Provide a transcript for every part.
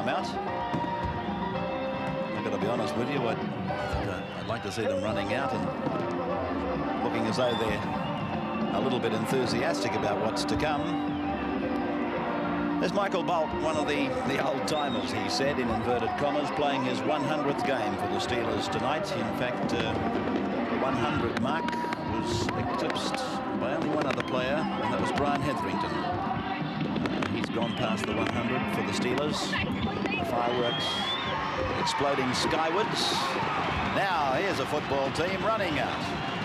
come out. I've got to be honest with you, I'd like to see them running out and looking as though they're a little bit enthusiastic about what's to come. There's Michael Bolt, one of the old-timers, he said, in inverted commas, playing his 100th game for the Steelers tonight. In fact, the 100 mark was eclipsed by only one other player, and that was Brian Hetherington. He's gone past the 100 for the Steelers. The fireworks exploding skywards. Now, here's a football team running out.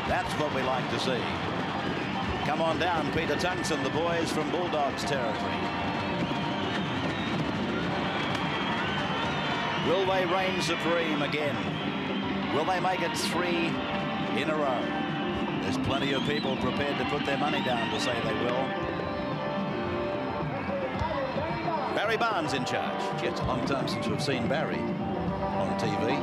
That's what we like to see. Come on down, Peter Tunks and the boys from Bulldogs territory. Will they reign supreme again? Will they make it 3 in a row? There's plenty of people prepared to put their money down to say they will. Barry Barnes in charge. Gee, it's a long time since we've seen Barry on TV.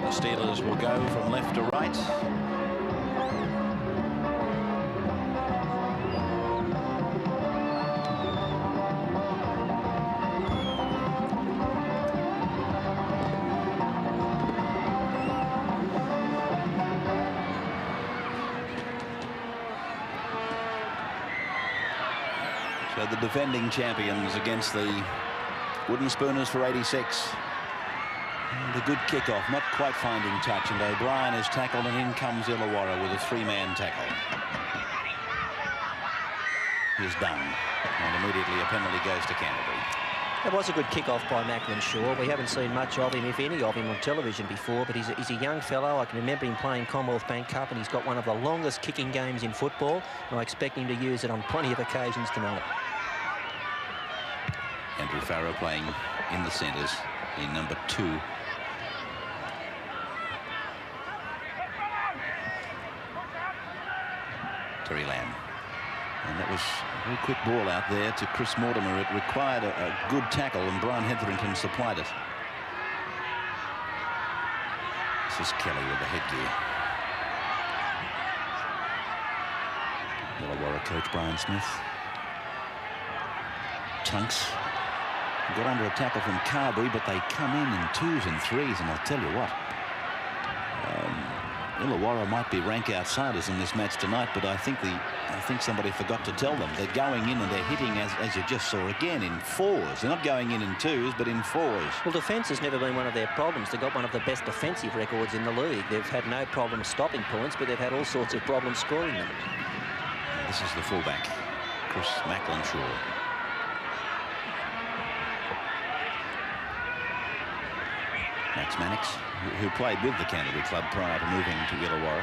The Steelers will go from left to right. So the defending champions against the Wooden Spooners for 86. And a good kickoff, not quite finding touch, and O'Brien is tackled, and in comes Illawarra with a 3-man tackle. He's done, and immediately a penalty goes to Canterbury. It was a good kick-off by Macklin Shaw. We haven't seen much of him, if any of him, on television before, but he's a young fellow. I can remember him playing Commonwealth Bank Cup, and he's got one of the longest kicking games in football, and I expect him to use it on plenty of occasions tonight. Andrew Farrow playing in the centres in number 2. Terry Lamb. And that was a very quick ball out there to Chris Mortimer. It required a good tackle, and Brian Hetherington supplied it. This is Kelly with the headgear. Illawarra coach Brian Smith. Tunks got under a tackle from Carberry, but they come in 2s and 3s, and I'll tell you what, Illawarra might be rank outsiders in this match tonight, but I think somebody forgot to tell them. They're going in and they're hitting, as you just saw again, in 4s. They're not going in 2s, but in 4s. Well, defence has never been one of their problems. They've got one of the best defensive records in the league. They've had no problem stopping points, but they've had all sorts of problems scoring them. This is the fullback, Chris Macklin Shaw. Max Mannix, who played with the Canterbury club prior to moving to Illawarra.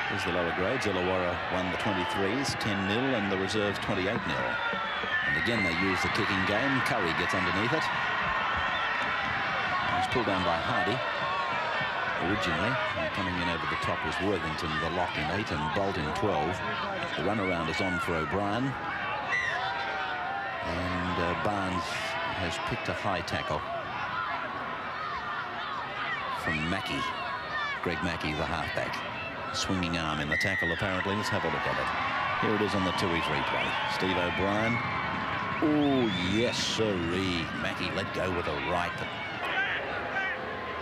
There's the lower grades. Illawarra won the 23s 10-0 and the reserves 28-0. And again they use the kicking game. Curry gets underneath it. He's pulled down by Hardy originally. And coming in over the top was Worthington, the lock in 8 and Bolt in 12. The runaround is on for O'Brien. And Barnes has picked a high tackle from Mackey, Greg Mackey, the halfback. Swinging arm in the tackle, apparently. Let's have a look at it. Here it is on the 2-3 replay. Steve O'Brien. Oh, yes, sirree. Mackey let go with a right.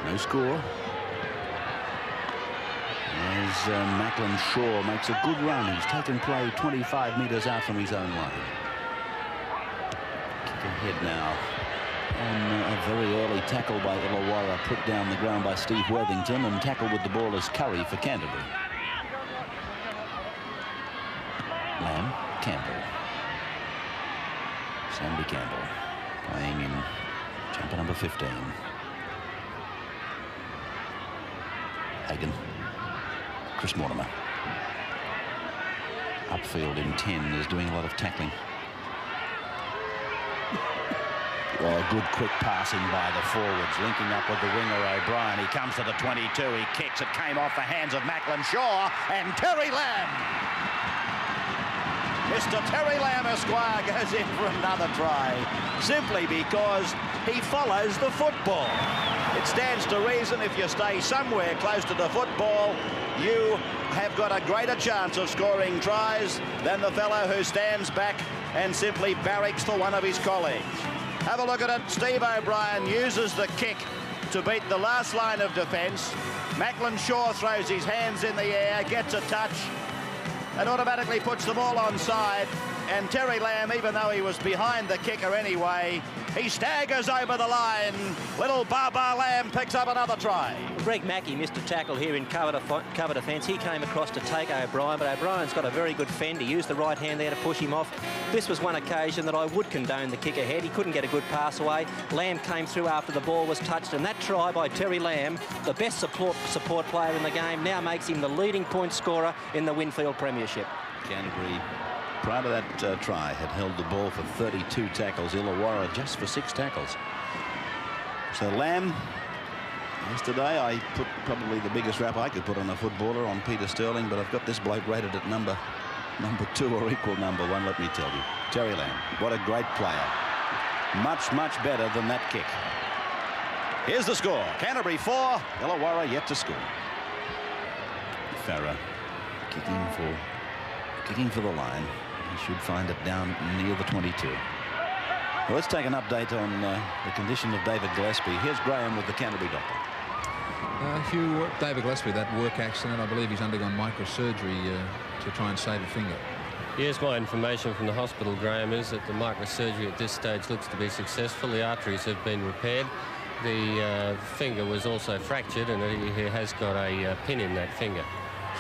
No score. As Macklin Shaw makes a good run. He's taken play 25 metres out from his own line. Kick ahead now. And a very early tackle by Illawarra, put down the ground by Steve Worthington, and tackle with the ball is Curry for Canterbury. Lamb, Campbell. Sandy Campbell playing in jumper number 15. Hagan, Chris Mortimer. Upfield in 10 is doing a lot of tackling. Oh, good quick passing by the forwards, linking up with the winger O'Brien. He comes to the 22, he kicks, it came off the hands of Macklin Shaw, and Terry Lamb. Mr. Terry Lamb, Esquire, goes in for another try, simply because he follows the football. It stands to reason if you stay somewhere close to the football, you have got a greater chance of scoring tries than the fellow who stands back and simply barracks for one of his colleagues. Have a look at it. Steve O'Brien uses the kick to beat the last line of defence. Macklin Shaw throws his hands in the air, gets a touch, and automatically puts them all onside. And Terry Lamb, even though he was behind the kicker anyway, he staggers over the line. Little Baba Lamb picks up another try. Greg Mackey missed a tackle here in cover defence. He came across to take O'Brien, but O'Brien's got a very good fend. He used the right hand there to push him off. This was one occasion that I would condone the kick ahead. He couldn't get a good pass away. Lamb came through after the ball was touched, and that try by Terry Lamb, the best support player in the game, now makes him the leading point scorer in the Winfield Premiership. Canterbury, prior to that try, had held the ball for 32 tackles. Illawarra just for 6 tackles. So Lamb, yesterday I put probably the biggest rap I could put on a footballer on Peter Sterling, but I've got this bloke rated at number 2 or equal number 1, let me tell you. Terry Lamb, what a great player. Much, much better than that kick. Here's the score. Canterbury 4, Illawarra yet to score. Farah kicking for the line. He should find it down near the 22. Well, let's take an update on the condition of David Gillespie. Here's Graham with the Canterbury doctor. Hugh, David Gillespie, that work accident, I believe he's undergone microsurgery to try and save a finger. Yes, my information from the hospital, Graham, is that the microsurgery at this stage looks to be successful. The arteries have been repaired. The finger was also fractured, and he has got a pin in that finger.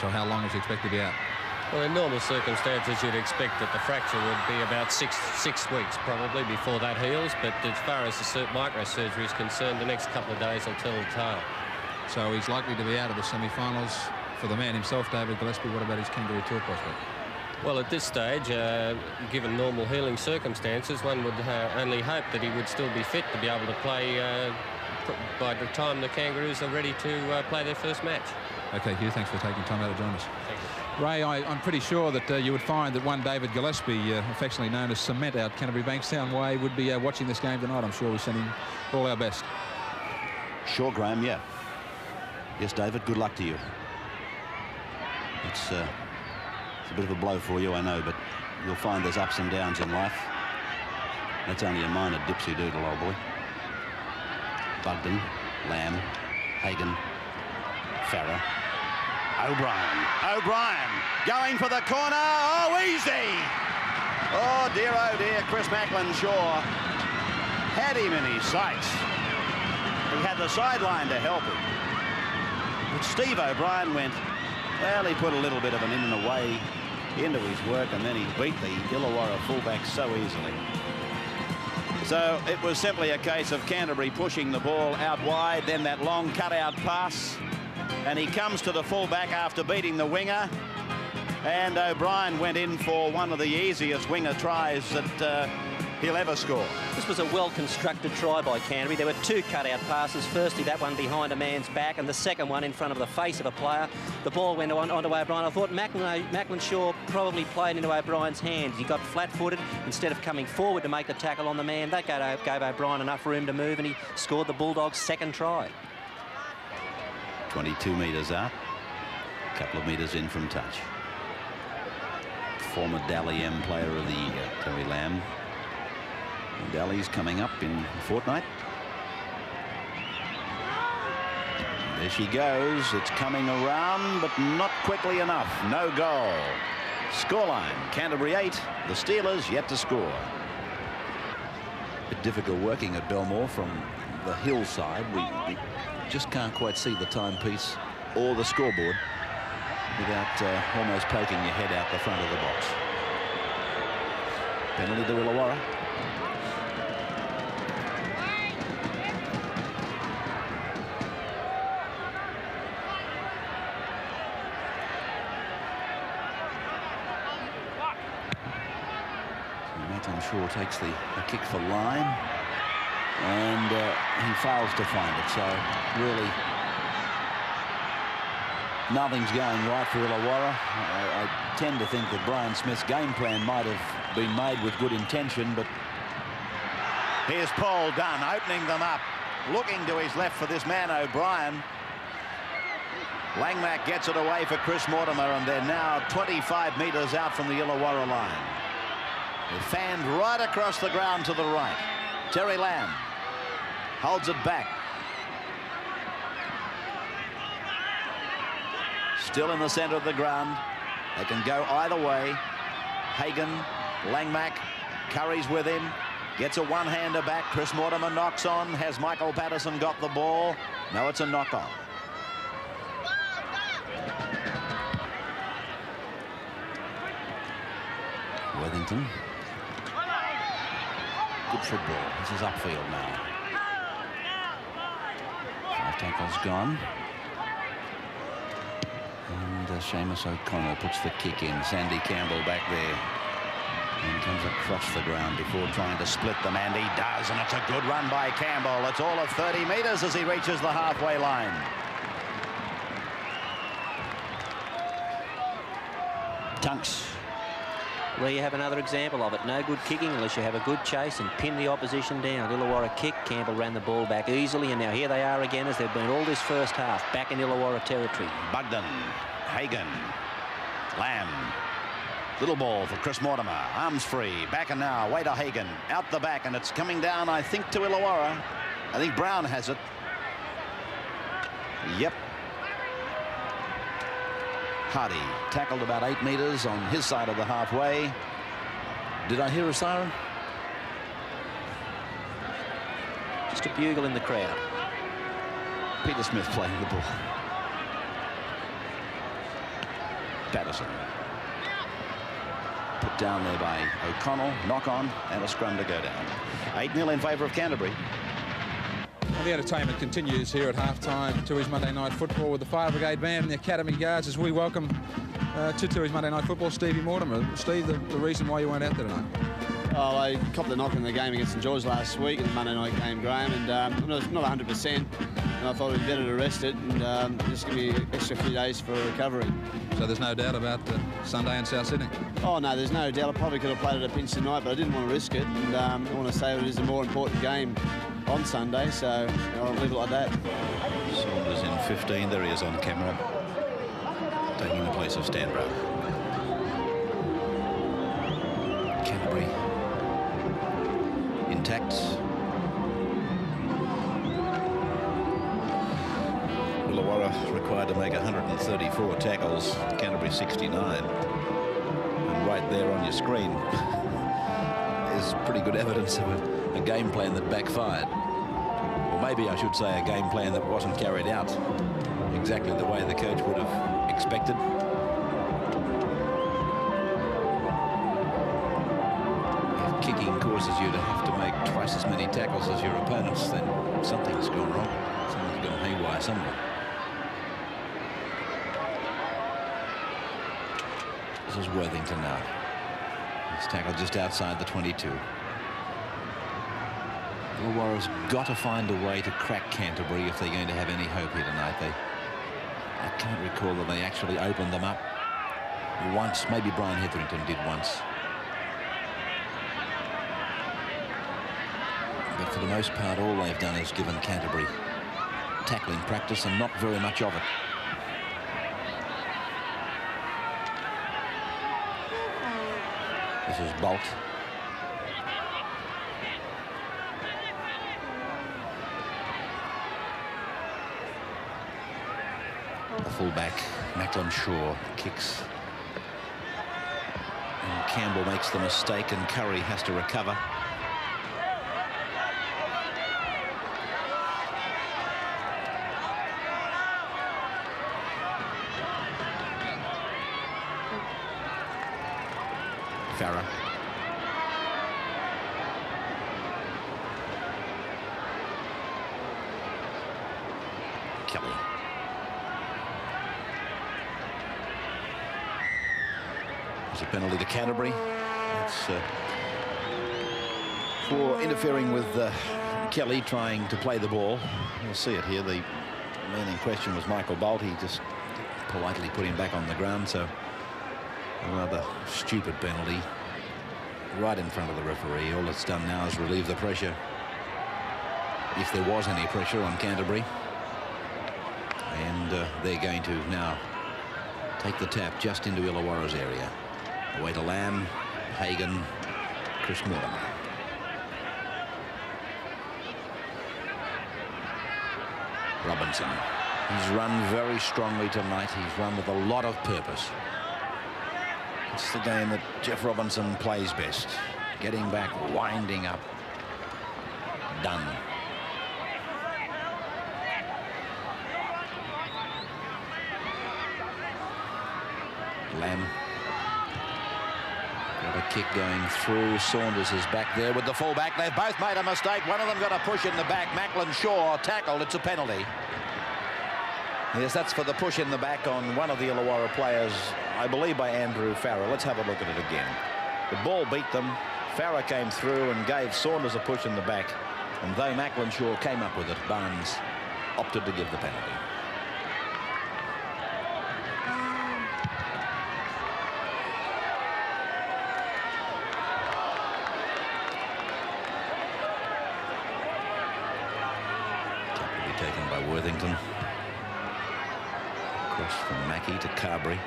So how long is he expected to be out? Well, in normal circumstances, you'd expect that the fracture would be about six weeks probably before that heals. But as far as the microsurgery is concerned, the next couple of days will tell the tale. So he's likely to be out of the semi-finals. For the man himself, David Gillespie, what about his Kangaroo Tour prospect? Well, at this stage, given normal healing circumstances, one would only hope that he would still be fit to be able to play by the time the Kangaroos are ready to play their first match. OK, Hugh, thanks for taking time out to join us. Thank you. Ray, I'm pretty sure that you would find that one David Gillespie, affectionately known as Cement out Canterbury Bankstown Way, would be watching this game tonight. I'm sure we send him all our best. Sure, Graham, yeah. Yes, David, good luck to you. It's a bit of a blow for you, I know, but you'll find there's ups and downs in life. That's only a minor dipsy-doodle, old boy. Bugden, Lamb, Hagan, Farah, O'Brien going for the corner. Oh, easy. Oh dear, Chris Macklin Shaw had him in his sights. He had the sideline to help him. But Steve O'Brien went, well, he put a little bit of an in and away into his work, and then he beat the Illawarra fullback so easily. So it was simply a case of Canterbury pushing the ball out wide, then that long cutout pass. And he comes to the fullback after beating the winger. And O'Brien went in for one of the easiest winger tries that he'll ever score. This was a well-constructed try by Canterbury. There were 2 cutout passes. Firstly, that one behind a man's back, and the second one in front of the face of a player. The ball went onto O'Brien. I thought Macklin Shaw probably played into O'Brien's hands. He got flat-footed. Instead of coming forward to make the tackle on the man, that gave O'Brien enough room to move, and he scored the Bulldogs' second try. 22 metres out, a couple of metres in from touch. Former Dally M Player of the Year, Terry Lamb. And Dally's coming up in a fortnight. And there she goes. It's coming around, but not quickly enough. No goal. Scoreline, Canterbury 8, the Steelers yet to score. A bit difficult working at Belmore from the hillside. We just can't quite see the timepiece or the scoreboard without almost poking your head out the front of the box. Penalty to Illawarra. Macklin Shaw takes the kick for line. And he fails to find it, so really nothing's going right for Illawarra. I tend to think that Brian Smith's game plan might have been made with good intention, but here's Paul Dunn opening them up, looking to his left for this man O'Brien. Langmack gets it away for Chris Mortimer, and they're now 25 metres out from the Illawarra line. They're fanned right across the ground to the right. Terry Lamb holds it back. Still in the centre of the ground. They can go either way. Hagan, Langmack, Curry's with him. Gets a one-hander back. Chris Mortimer knocks on. Has Michael Patterson got the ball? No, it's a knock-on. Worthington. Good football. This is upfield now. 5 tackles gone. And Seamus O'Connell puts the kick in. Sandy Campbell back there. And comes across the ground before trying to split them. And he does. And it's a good run by Campbell. It's all of 30 metres as he reaches the halfway line. Tunks. Well, you have another example of it. No good kicking unless you have a good chase and pin the opposition down. Illawarra kick. Campbell ran the ball back easily, and now here they are again as they've been all this first half, back in Illawarra territory. Bugden, Hagan, Lamb. Little ball for Chris Mortimer. Arms free. Back and now. Way to Hagan. Out the back, and it's coming down, I think, to Illawarra. I think Brown has it. Yep. Hardy tackled about 8 metres on his side of the halfway. Did I hear a siren? Just a bugle in the crowd. Peter Smith playing the ball. Patterson. Put down there by O'Connell. Knock on and a scrum to go down. 8-0 in favour of Canterbury. Well, the entertainment continues here at half-time to his Monday Night Football with the Fire Brigade Band and the Academy Guards as we welcome to his Monday Night Football, Stevie Mortimer. Steve, the reason why you weren't out there tonight? Oh, I copped the knock in the game against St George last week in the Monday night game, Graham, and I'm not 100%, and I thought it'd be better to rest it and just give me an extra few days for recovery. So there's no doubt about Sunday in South Sydney? Oh, no, there's no doubt. I probably could have played it a pinch tonight, but I didn't want to risk it, and I want to say it is a more important game on Sunday, so I'll leave it like that. Saunders in 15. There he is on camera, taking the place of Stanbrough. Canterbury intact. Illawarra required to make 134 tackles. Canterbury 69. And right there on your screen is pretty good evidence of a game plan that backfired. Or maybe I should say a game plan that wasn't carried out exactly the way the coach would have expected. If kicking causes you to have to make twice as many tackles as your opponents, then something's gone wrong. Something's gone haywire somewhere. This is Worthington now. He's tackled just outside the 22. Illawarra's got to find a way to crack Canterbury if they're going to have any hope here tonight. I can't recall that they actually opened them up once. Maybe Brian Hetherington did once. But for the most part, all they've done is given Canterbury tackling practice and not very much of it. This is Bolt. The fullback, Macklin Shaw, kicks. And Campbell makes the mistake and Curry has to recover. Farah. Kelly. There's a penalty to Canterbury. It's for interfering with Kelly trying to play the ball. You'll see it here. The man in question was Michael Bolt. He just politely put him back on the ground. So a rather stupid penalty right in front of the referee. All it's done now is relieve the pressure, if there was any pressure on Canterbury. And they're going to now take the tap just into Illawarra's area. Away to Lamb, Hagan, Chris Mortimer. Robinson. He's run very strongly tonight. He's run with a lot of purpose. It's the game that Jeff Robinson plays best. Getting back, winding up. Done. Lamb. Got a kick going through. Saunders is back there with the fullback. They've both made a mistake. One of them got a push in the back. Macklin Shaw tackled. It's a penalty. Yes, that's for the push in the back on one of the Illawarra players, I believe by Andrew Farrer. Let's have a look at it again. The ball beat them. Farrer came through and gave Saunders a push in the back. And though Macklin Shaw came up with it, Barnes opted to give the penalty. Taken by Worthington. Across from Mackie to Carberry.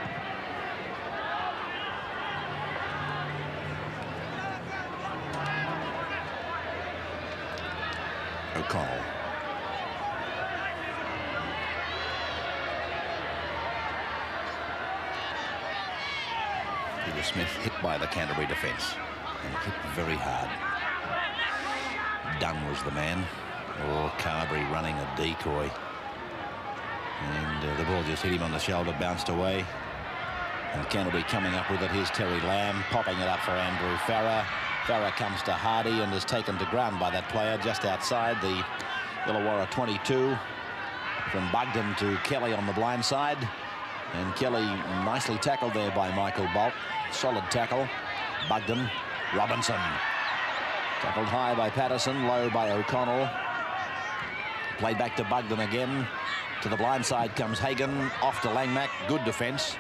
O'Connell. Peter Smith hit by the Canterbury defence and hit very hard. Dunn was the man. Or Carberry running a decoy. And the ball just hit him on the shoulder, bounced away. And Canterbury coming up with it. Here's Terry Lamb popping it up for Andrew Farrer. Farrer comes to Hardy and is taken to ground by that player just outside the Illawarra 22. From Bugden to Kelly on the blind side. And Kelly nicely tackled there by Michael Bolt. Solid tackle. Bugden. Robinson. Tackled high by Patterson, low by O'Connell. Played back to Bugden again. To the blind side comes Hagan. Off to Langmack. Good defence.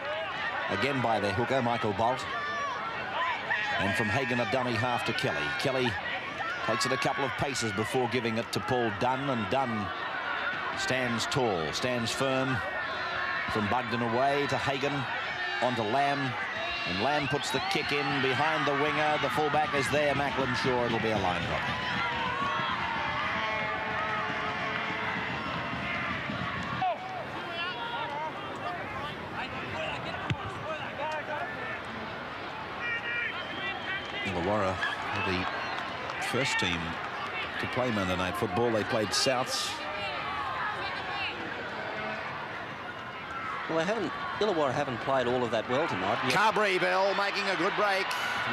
Again by their hooker, Michael Bolt. And from Hagan, a dummy half to Kelly. Kelly takes it a couple of paces before giving it to Paul Dunn. And Dunn stands tall, stands firm. From Bugden away to Hagan. Onto Lamb. And Lamb puts the kick in behind the winger. The fullback is there, Macklin Shaw. It'll be a line drop. Illawarra, the first team to play Monday Night Football. They played Souths. Well, Illawarra haven't played all of that well tonight. Carberry Bell making a good break,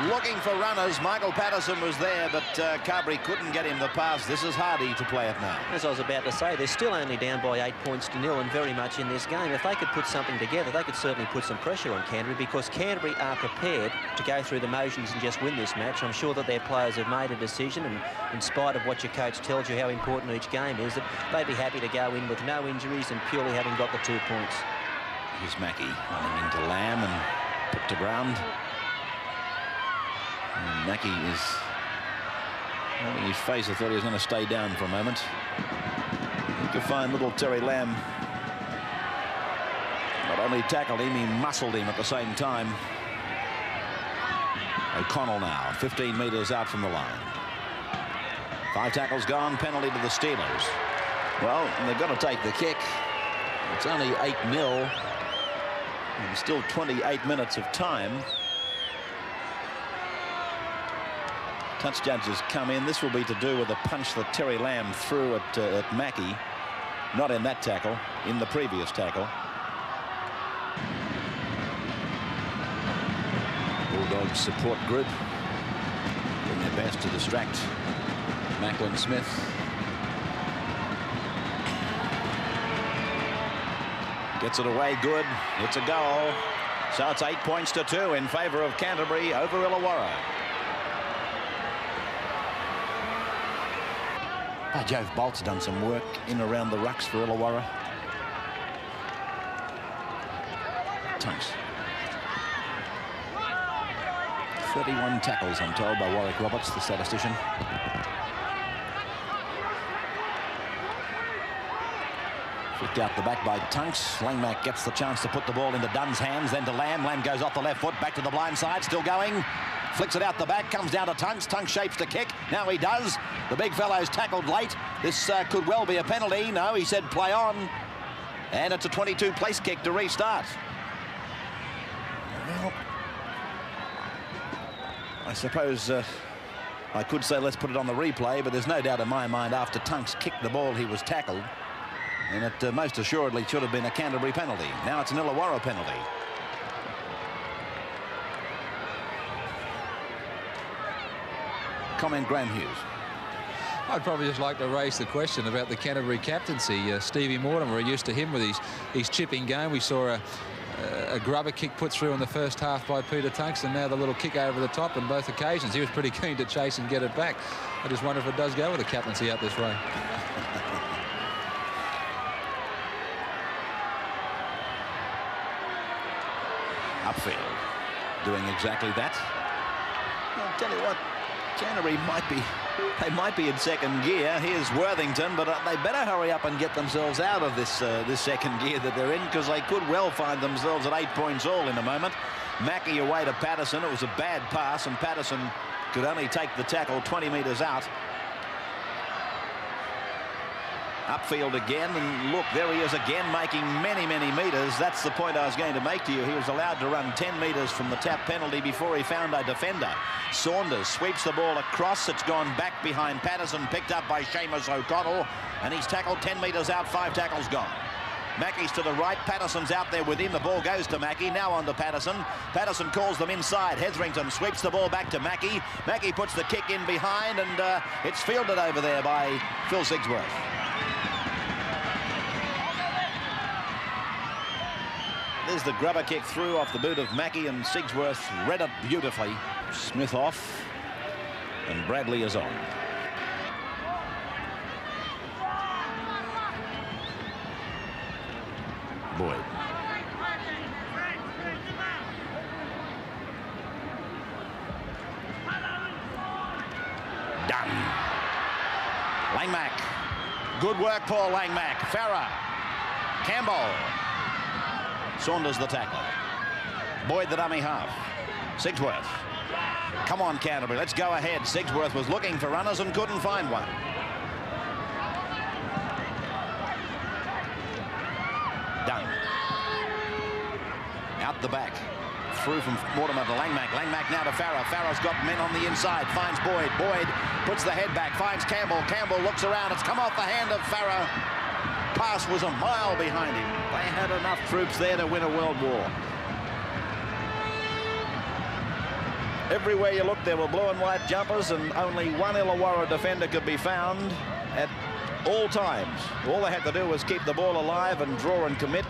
looking for runners. Michael Patterson was there, but Carberry couldn't get him the pass. This is Hardy to play it now. As I was about to say, they're still only down by 8 points to 0 and very much in this game. If they could put something together, they could certainly put some pressure on Canterbury, because Canterbury are prepared to go through the motions and just win this match. I'm sure that their players have made a decision, and in spite of what your coach tells you how important each game is, that they'd be happy to go in with no injuries and purely having got the 2 points. Here's Mackie running into Lamb and put to ground. And Mackie is having his face. I thought he was going to stay down for a moment. You could find little Terry Lamb. Not only tackled him, he muscled him at the same time. O'Connell now, 15 metres out from the line. 5 tackles gone, penalty to the Steelers. Well, they've got to take the kick. It's only 8-0. And still 28 minutes of time. Touch judges come in. This will be to do with a punch that Terry Lamb threw at Mackie. Not in that tackle, in the previous tackle. Bulldogs support group doing their best to distract Macklin Smith. Gets it away, good. It's a goal. So it's 8 points to 2 in favour of Canterbury over Illawarra. By Jove, Bolt's done some work in around the rucks for Illawarra. Tunks. 31 tackles, I'm told, by Warwick Roberts, the statistician. Knocked out the back by Tunks. Langmack gets the chance to put the ball into Dunn's hands, then to Lamb. Lamb goes off the left foot, back to the blind side, still going. Flicks it out the back, comes down to Tunks. Tunks shapes the kick. Now he does. The big fellow's tackled late. This could well be a penalty. No, he said play on. And it's a 22 place kick to restart. Well, I suppose I could say let's put it on the replay, but there's no doubt in my mind after Tunks kicked the ball, he was tackled. And it most assuredly should have been a Canterbury penalty. Now it's an Illawarra penalty. Comment, Graham Hughes. I'd probably just like to raise the question about the Canterbury captaincy. Stevie Mortimer, we're used to him with his chipping game. We saw a grubber kick put through in the first half by Peter Tunks, and now the little kick over the top on both occasions. He was pretty keen to chase and get it back. I just wonder if it does go with the captaincy out this way. Upfield, doing exactly that. I'll tell you what, Canterbury might be in second gear. Here's Worthington, but they better hurry up and get themselves out of this second gear that they're in, because they could well find themselves at 8 points all in a moment. Mackie away to Patterson. It was a bad pass, and Patterson could only take the tackle 20 metres out. Upfield again, and look, there he is again, making many metres. That's the point I was going to make to you. He was allowed to run 10 metres from the tap penalty before he found a defender. Saunders sweeps the ball across. It's gone back behind Patterson, picked up by Seamus O'Connell, and he's tackled 10 metres out, 5 tackles gone. Mackie's to the right, Patterson's out there with him. The ball goes to Mackie, now on to Patterson. Patterson calls them inside. Hetherington sweeps the ball back to Mackie. Mackie puts the kick in behind, and it's fielded over there by Phil Sigsworth. There's the grubber kick through off the boot of Mackie, and Sigsworth read it beautifully. Smith off, and Bradley is on. Boyd. Done. Langmack. Good work, Paul Langmack. Farah. Campbell. Saunders the tackler. Boyd the dummy half. Sigsworth. Come on, Canterbury, let's go ahead. Sigsworth was looking for runners and couldn't find one. Done. Out the back. Through from Mortimer to Langmack. Langmack now to Farah. Farah's got men on the inside. Finds Boyd. Boyd puts the head back. Finds Campbell. Campbell looks around. It's come off the hand of Farah. Pass was a mile behind him. They had enough troops there to win a world war. Everywhere you looked, there were blue and white jumpers, and only one Illawarra defender could be found at all times. All they had to do was keep the ball alive and draw and commit.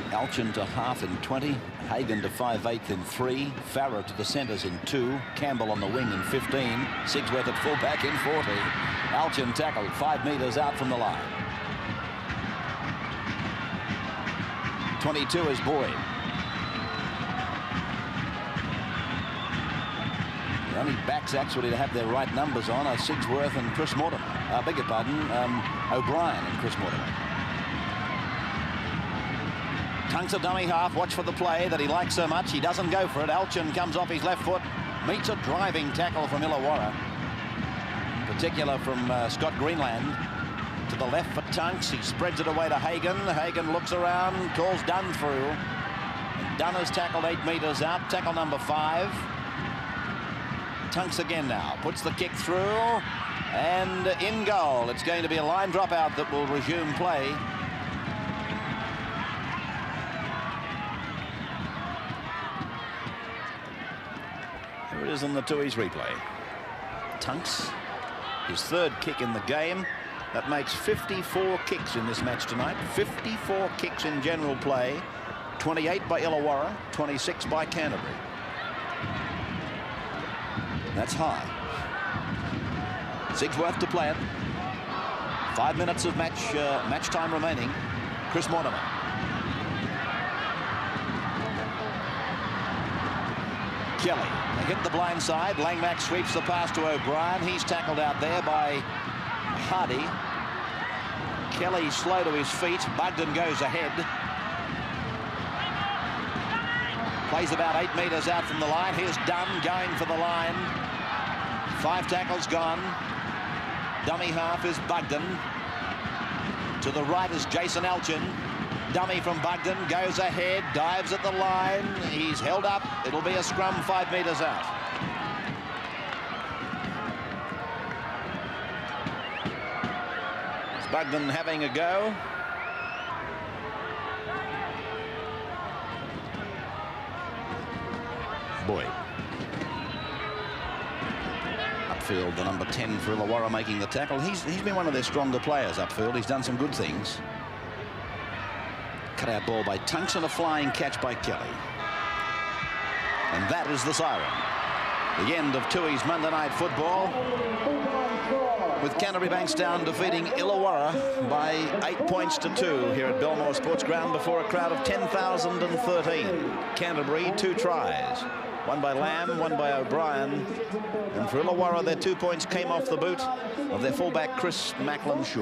Alchin to half in 20. Hagan to 5/8 in 3. Farah to the centres in 2. Campbell on the wing in 15. Sigsworth at fullback in 40. Alchin tackled 5 metres out from the line. 22 is Boyd. The only backs actually to have their right numbers on are Sigsworth and Chris Mortimer. Beg your pardon, O'Brien and Chris Mortimer. Tunks a dummy half. Watch for the play that he likes so much. He doesn't go for it. Alchin comes off his left foot. Meets a driving tackle from Illawarra. In particular from Scott Greenland. To the left for Tunks. He spreads it away to Hagan. Hagan looks around, calls Dunn through. And Dunn has tackled 8 metres out. Tackle number 5. Tunks again now. Puts the kick through. And in goal. It's going to be a line dropout that will resume play. Here it is on the Tui's replay. Tunks, his 3rd kick in the game. That makes 54 kicks in this match tonight. 54 kicks in general play. 28 by Illawarra, 26 by Canterbury. That's high. Sigsworth to play it. 5 minutes of match time remaining. Chris Mortimer. Kelly. They hit the blind side. Langmack sweeps the pass to O'Brien. He's tackled out there by Hardy. Kelly slow to his feet. Bugden goes ahead. Plays about 8 metres out from the line. Here's Dunn going for the line. 5 tackles gone. Dummy half is Bugden. To the right is Jason Elchin. Dummy from Bugden goes ahead, dives at the line. He's held up. It'll be a scrum 5 metres out. It's Bugden having a go. Boyd. Upfield, the number 10 for Illawarra making the tackle. He's been one of their stronger players upfield. He's done some good things. Cut out ball by Tunks and a flying catch by Kelly. And that is the siren. The end of Tui's Monday Night Football, with Canterbury Bankstown defeating Illawarra by 8 points to 2 here at Belmore Sports Ground before a crowd of 10,013. Canterbury 2 tries. One by Lamb, one by O'Brien. And for Illawarra, their 2 points came off the boot of their fullback, Chris Macklin-Shaw.